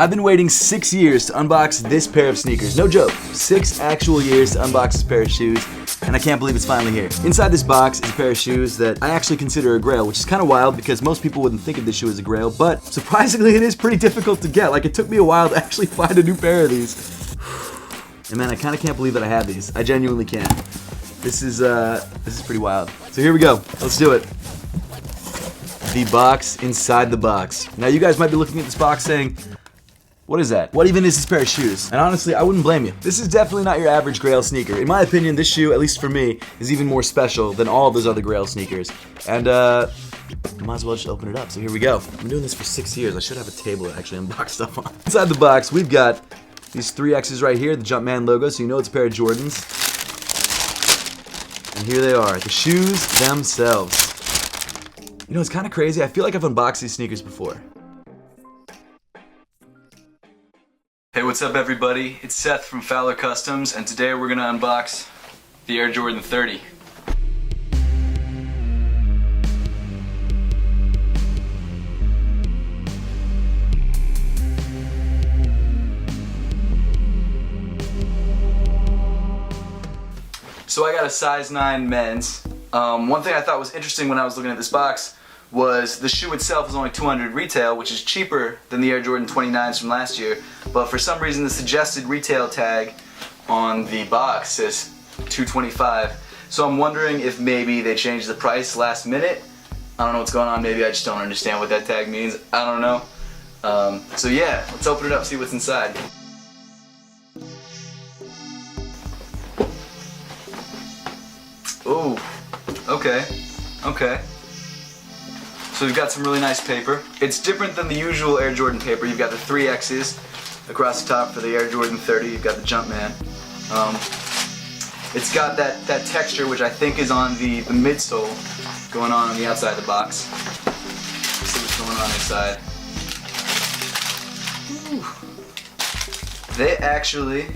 I've been waiting 6 years to unbox this pair of sneakers. No joke, 6 actual years to unbox this pair of shoes, and I can't believe it's finally here. Inside this box is a pair of shoes that I actually consider a grail, which is kind of wild because most people wouldn't think of this shoe as a grail, but surprisingly it is pretty difficult to get. Like, it took me a while to actually find a new pair of these. And man, I kind of can't believe that I have these. I genuinely can't. This is pretty wild. So here we go, let's do it. The box inside the box. Now you guys might be looking at this box saying, what is that? What even is this pair of shoes? And honestly, I wouldn't blame you. This is definitely not your average Grail sneaker. In my opinion, this shoe, at least for me, is even more special than all of those other Grail sneakers. And might as well just open it up. So here we go. I've been doing this for 6 years. I should have a table to actually unbox stuff on. Inside the box, we've got these 3 X's right here, the Jumpman logo, so you know it's a pair of Jordans. And here they are, the shoes themselves. You know, it's kind of crazy. I feel like I've unboxed these sneakers before. Hey, what's up everybody? It's Seth from Fowler Customs, and today we're gonna unbox the Air Jordan 30. So I got a size 9 men's. One thing I thought was interesting when I was looking at this box was the shoe itself is only $200 retail, which is cheaper than the Air Jordan 29s from last year, but for some reason the suggested retail tag on the box says $225. So I'm wondering if maybe they changed the price last minute. I don't know what's going on, maybe I just don't understand what that tag means, I don't know. So yeah, let's open it up, see what's inside. Ooh, okay. So we've got some really nice paper. It's different than the usual Air Jordan paper. You've got the 3 X's across the top for the Air Jordan 30. You've got the Jumpman. It's got that texture, which I think is on the midsole, going on the outside of the box. Let's see what's going on inside. Ooh. They actually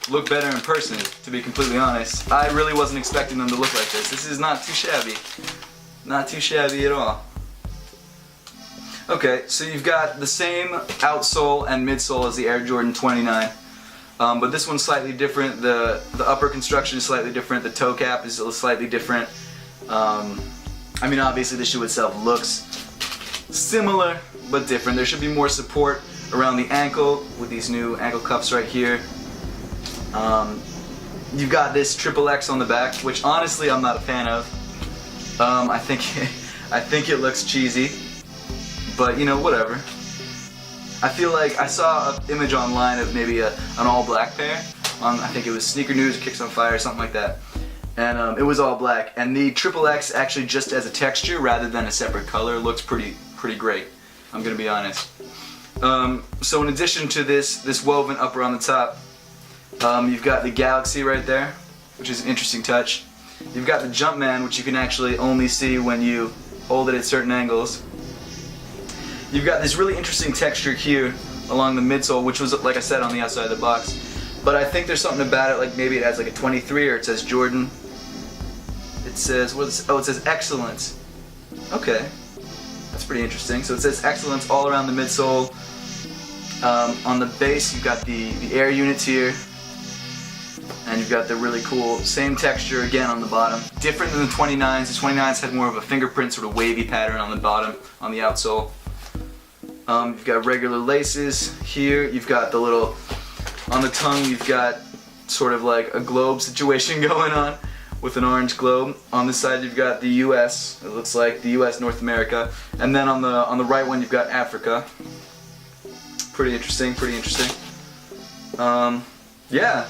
look better in person, to be completely honest. I really wasn't expecting them to look like this. This is not too shabby. Not too shabby at all. Okay, so you've got the same outsole and midsole as the Air Jordan 29, but this one's slightly different. The upper construction is slightly different. The toe cap is slightly different. I mean, obviously the shoe itself looks similar, but different. There should be more support around the ankle with these new ankle cuffs right here. You've got this XXX on the back, which honestly I'm not a fan of. I think it looks cheesy, but you know, whatever. I feel like I saw an image online of maybe an all black pair on, I think it was Sneaker News or Kicks on Fire or something like that, and it was all black. And the XXX actually just as a texture rather than a separate color looks pretty great. I'm gonna be honest. So in addition to this woven upper on the top, you've got the Galaxy right there, which is an interesting touch. You've got the Jumpman, which you can actually only see when you hold it at certain angles. You've got this really interesting texture here along the midsole, which was, like I said, on the outside of the box. But I think there's something about it, like maybe it has like a 23 or it says Jordan. It says, what is it? Oh, it says Excellence. Okay, that's pretty interesting. So it says Excellence all around the midsole. On the base, you've got the air units here. And you've got the really cool, same texture again on the bottom. Different than the 29s. The 29s had more of a fingerprint, sort of wavy pattern on the bottom, on the outsole. You've got regular laces here. You've got the little, on the tongue, you've got sort of like a globe situation going on with an orange globe. On this side, you've got the US. It looks like the US, North America. And then on the right one, you've got Africa. Pretty interesting, yeah.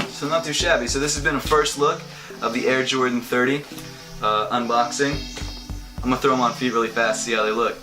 So not too shabby. So this has been a first look of the Air Jordan 30 unboxing. I'm gonna throw them on feet really fast, see how they look.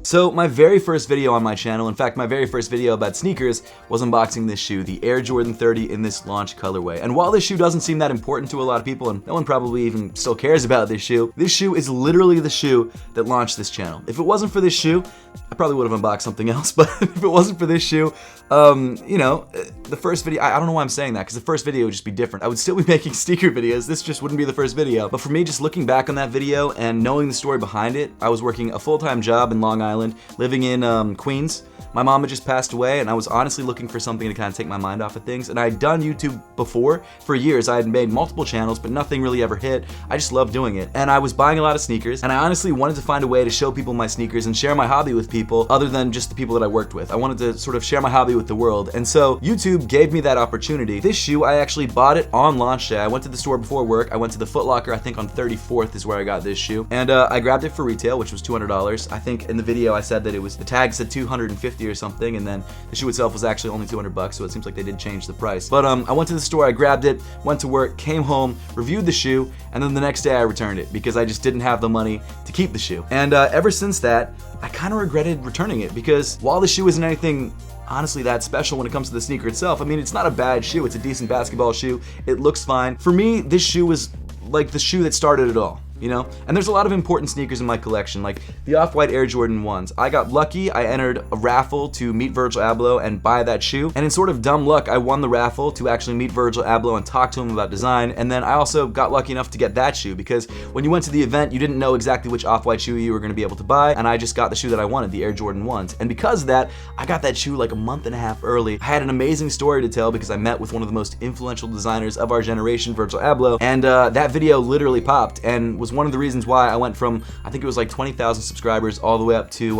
So my very first video on my channel, in fact my very first video about sneakers, was unboxing this shoe, the Air Jordan 30 in this launch colorway. And while this shoe doesn't seem that important to a lot of people, and no one probably even still cares about this shoe is literally the shoe that launched this channel. If it wasn't for this shoe, I probably would have unboxed something else, but if it wasn't for this shoe, you know, the first video, I don't know why I'm saying that, because the first video would just be different. I would still be making sneaker videos, this just wouldn't be the first video. But for me, just looking back on that video and knowing the story behind it, I was working a full-time job in Long Island, living in Queens. My mom had just passed away, and I was honestly looking for something to kind of take my mind off of things. And I had done YouTube before for years. I had made multiple channels, but nothing really ever hit. I just loved doing it. And I was buying a lot of sneakers, and I honestly wanted to find a way to show people my sneakers and share my hobby with people other than just the people that I worked with. I wanted to sort of share my hobby with the world. And so YouTube gave me that opportunity. This shoe, I actually bought it on launch day. I went to the store before work. I went to the Foot Locker, I think on 34th is where I got this shoe. And I grabbed it for retail, which was $200. I think in the video I said that it was, the tag said $250 or something, and then the shoe itself was actually only $200, so it seems like they did change the price. But I went to the store, I grabbed it, went to work, came home, reviewed the shoe, and then the next day I returned it because I just didn't have the money to keep the shoe. And ever since that, I kind of regretted returning it because while the shoe isn't anything honestly that special when it comes to the sneaker itself, I mean, it's not a bad shoe, it's a decent basketball shoe, it looks fine. For me, this shoe was like the shoe that started it all. You know? And there's a lot of important sneakers in my collection, like the Off-White Air Jordan 1s. I got lucky, I entered a raffle to meet Virgil Abloh and buy that shoe, and in sort of dumb luck, I won the raffle to actually meet Virgil Abloh and talk to him about design, and then I also got lucky enough to get that shoe, because when you went to the event, you didn't know exactly which Off-White shoe you were going to be able to buy, and I just got the shoe that I wanted, the Air Jordan 1s. And because of that, I got that shoe like a month and a half early. I had an amazing story to tell because I met with one of the most influential designers of our generation, Virgil Abloh, and that video literally popped, and was one of the reasons why I went from, I think it was like 20,000 subscribers all the way up to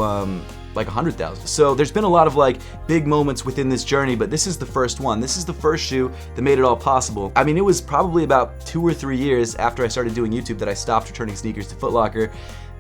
like 100,000. So there's been a lot of like big moments within this journey, but this is the first one. This is the first shoe that made it all possible. I mean, it was probably about 2 or 3 years after I started doing YouTube that I stopped returning sneakers to Foot Locker,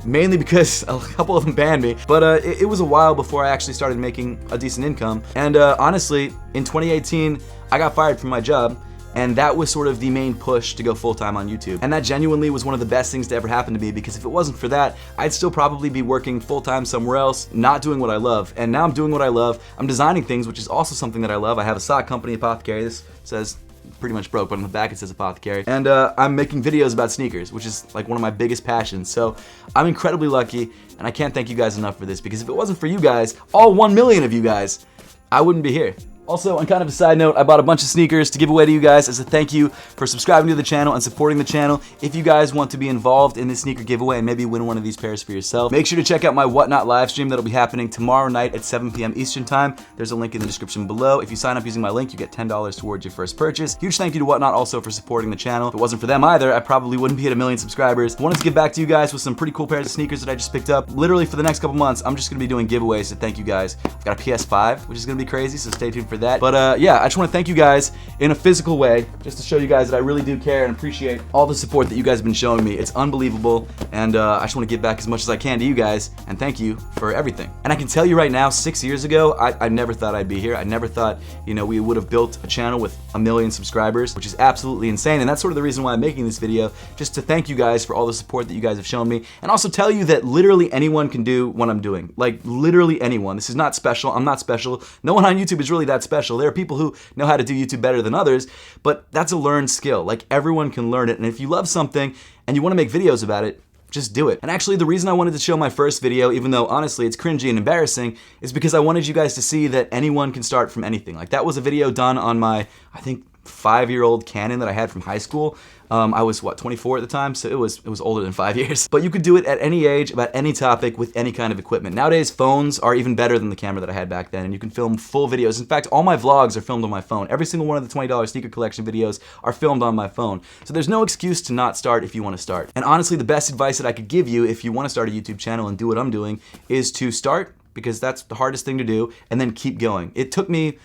mainly because a couple of them banned me, but it was a while before I actually started making a decent income. And honestly, in 2018, I got fired from my job, and that was sort of the main push to go full-time on YouTube. And that genuinely was one of the best things to ever happen to me, because if it wasn't for that, I'd still probably be working full-time somewhere else, not doing what I love. And now I'm doing what I love. I'm designing things, which is also something that I love. I have a sock company, Apothecary. This says pretty much broke, but on the back it says Apothecary. And I'm making videos about sneakers, which is like one of my biggest passions. So I'm incredibly lucky, and I can't thank you guys enough for this, because if it wasn't for you guys, all 1 million of you guys, I wouldn't be here. Also, on kind of a side note, I bought a bunch of sneakers to give away to you guys as a thank you for subscribing to the channel and supporting the channel. If you guys want to be involved in this sneaker giveaway and maybe win one of these pairs for yourself, make sure to check out my Whatnot live stream that'll be happening tomorrow night at 7 p.m. Eastern time. There's a link in the description below. If you sign up using my link, you get $10 towards your first purchase. Huge thank you to Whatnot also for supporting the channel. If it wasn't for them either, I probably wouldn't be at 1 million subscribers. I wanted to give back to you guys with some pretty cool pairs of sneakers that I just picked up. Literally for the next couple months, I'm just gonna be doing giveaways, so thank you guys. I've got a PS5, which is gonna be crazy, so stay tuned for that. But yeah, I just want to thank you guys in a physical way, just to show you guys that I really do care and appreciate all the support that you guys have been showing me. It's unbelievable, and I just want to give back as much as I can to you guys, and thank you for everything. And I can tell you right now, 6 years ago, I never thought I'd be here. I never thought, you know, we would have built a channel with 1 million subscribers, which is absolutely insane, and that's sort of the reason why I'm making this video, just to thank you guys for all the support that you guys have shown me, and also tell you that literally anyone can do what I'm doing. Like, literally anyone. This is not special. I'm not special. No one on YouTube is really that special. There are people who know how to do YouTube better than others, but that's a learned skill. Like, everyone can learn it, and if you love something and you want to make videos about it, just do it. And actually, the reason I wanted to show my first video, even though honestly it's cringy and embarrassing, is because I wanted you guys to see that anyone can start from anything. Like, that was a video done on my, I think, 5-year-old Canon that I had from high school. I was, what, 24 at the time, so it was older than 5 years. But you could do it at any age, about any topic, with any kind of equipment. Nowadays, phones are even better than the camera that I had back then, and you can film full videos. In fact, all my vlogs are filmed on my phone. Every single one of the $20 sneaker collection videos are filmed on my phone. So there's no excuse to not start if you want to start. And honestly, the best advice that I could give you if you want to start a YouTube channel and do what I'm doing is to start, because that's the hardest thing to do, and then keep going. It took me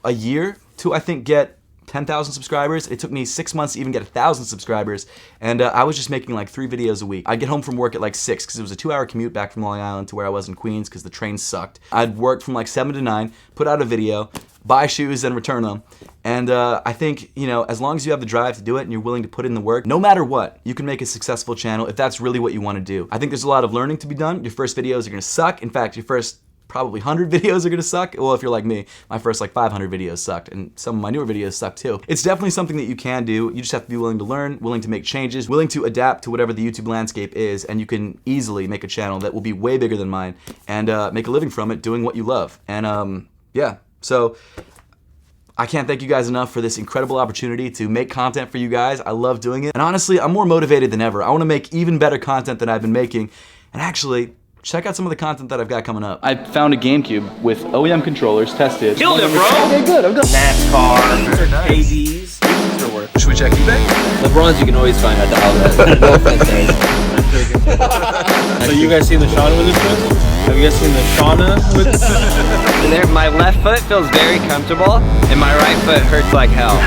a year to, I think, get 10,000 subscribers. It took me 6 months to even get 1,000 subscribers, and I was just making like 3 videos a week. I'd get home from work at like 6 because it was a 2-hour commute back from Long Island to where I was in Queens because the train sucked. I'd work from like 7 to 9, put out a video, buy shoes and return them. And I think, you know, as long as you have the drive to do it and you're willing to put in the work, no matter what, you can make a successful channel if that's really what you want to do. I think there's a lot of learning to be done. Your first videos are going to suck. In fact, your first probably 100 videos are gonna suck. Well, if you're like me, my first like 500 videos sucked, and some of my newer videos suck too. It's definitely something that you can do. You just have to be willing to learn, willing to make changes, willing to adapt to whatever the YouTube landscape is, and you can easily make a channel that will be way bigger than mine and make a living from it doing what you love. And yeah, so I can't thank you guys enough for this incredible opportunity to make content for you guys. I love doing it. And honestly, I'm more motivated than ever. I wanna make even better content than I've been making. And actually, check out some of the content that I've got coming up. I found a GameCube with OEM controllers, tested. Killed it, bro! Okay, good, I'm good. NASCAR, Nice. KDs. Should we check eBay? LeBron's you can always find at the outlet. No offense, guys. So you guys seen the Shauna with this foot? Have you guys seen the Shauna with this foot? My left foot feels very comfortable, and my right foot hurts like hell.